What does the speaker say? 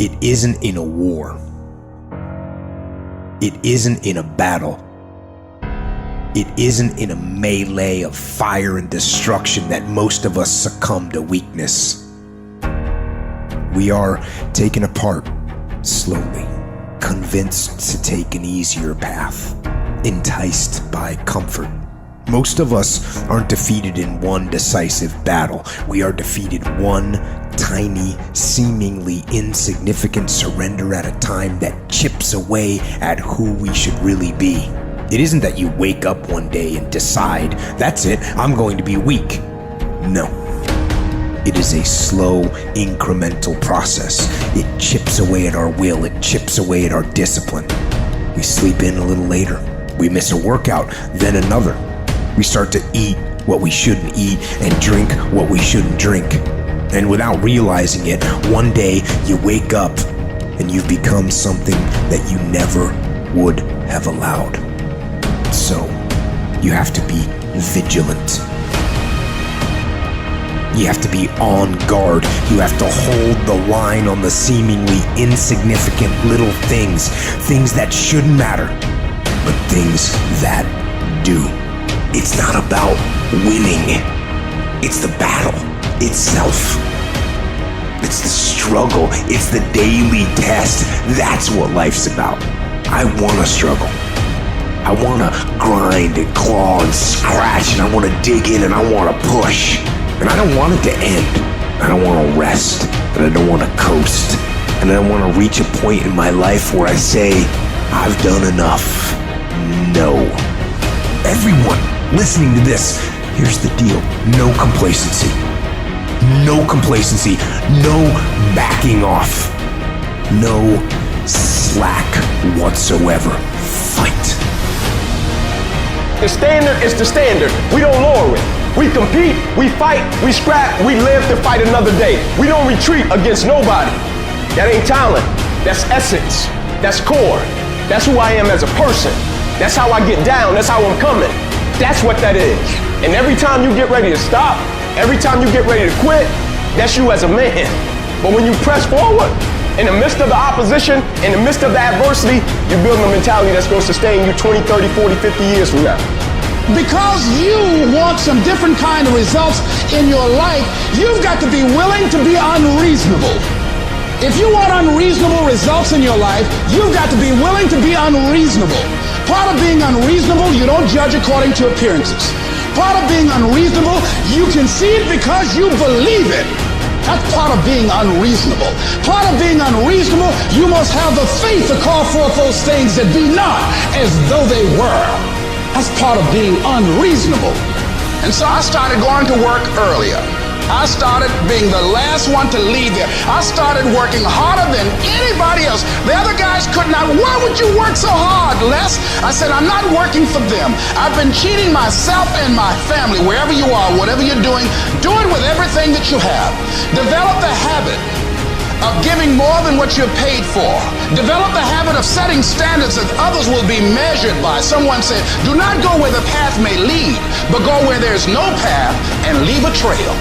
It isn't in a war. It isn't in a battle. It isn't in a melee of fire and destruction that most of us succumb to weakness. We are taken apart slowly, convinced to take an easier path, enticed by comfort. Most of us aren't defeated in one decisive battle. We are defeated one tiny, seemingly insignificant surrender at a time that chips away at who we should really be. It isn't that you wake up one day and decide, that's it, I'm going to be weak. No. It is a slow, incremental process. It chips away at our will. It chips away at our discipline. We sleep in a little later. We miss a workout, then another. We start to eat what we shouldn't eat and drink what we shouldn't drink. And without realizing it, one day you wake up and you've become something that you never would have allowed. So, you have to be vigilant. You have to be on guard. You have to hold the line on the seemingly insignificant little things that shouldn't matter, but things that do. It's not about winning. It's the battle itself. It's the struggle. It's the daily test. That's what life's about. I want to struggle. I want to grind and claw and scratch, and I want to dig in and I want to push. And I don't want it to end. I don't want to rest, and I don't want to coast. And I don't want to reach a point in my life where I say, I've done enough. No. Everyone listening to this, here's the deal. No complacency. No complacency. No backing off. No slack whatsoever. Fight. The standard is the standard. We don't lower it. We compete, we fight, we scrap, we live to fight another day. We don't retreat against nobody. That ain't talent. That's essence. That's core. That's who I am as a person. That's how I get down. That's how I'm coming. That's what that is. And every time you get ready to stop, every time you get ready to quit, that's you as a man. But when you press forward, in the midst of the opposition, in the midst of the adversity, you're building a mentality that's going to sustain you 20, 30, 40, 50 years from now. Because you want some different kind of results in your life, you've got to be willing to be unreasonable. If you want unreasonable results in your life, you've got to be willing to be unreasonable. Part of being unreasonable, you don't judge according to appearances. Part of being unreasonable, you can see it because you believe it. That's part of being unreasonable. Part of being unreasonable, you must have the faith to call forth those things that be not as though they were. That's part of being unreasonable. And so I started going to work earlier. I started being the last one to leave there. I started working harder than anybody else. The other guys could not. Why would you work so hard, Les? I said, I'm not working for them. I've been cheating myself and my family. Wherever you are, whatever you're doing, do it with everything that you have. Develop the habit of giving more than what you're paid for. Develop the habit of setting standards that others will be measured by. Someone said, do not go where the path may lead, but go where there's no path and leave a trail.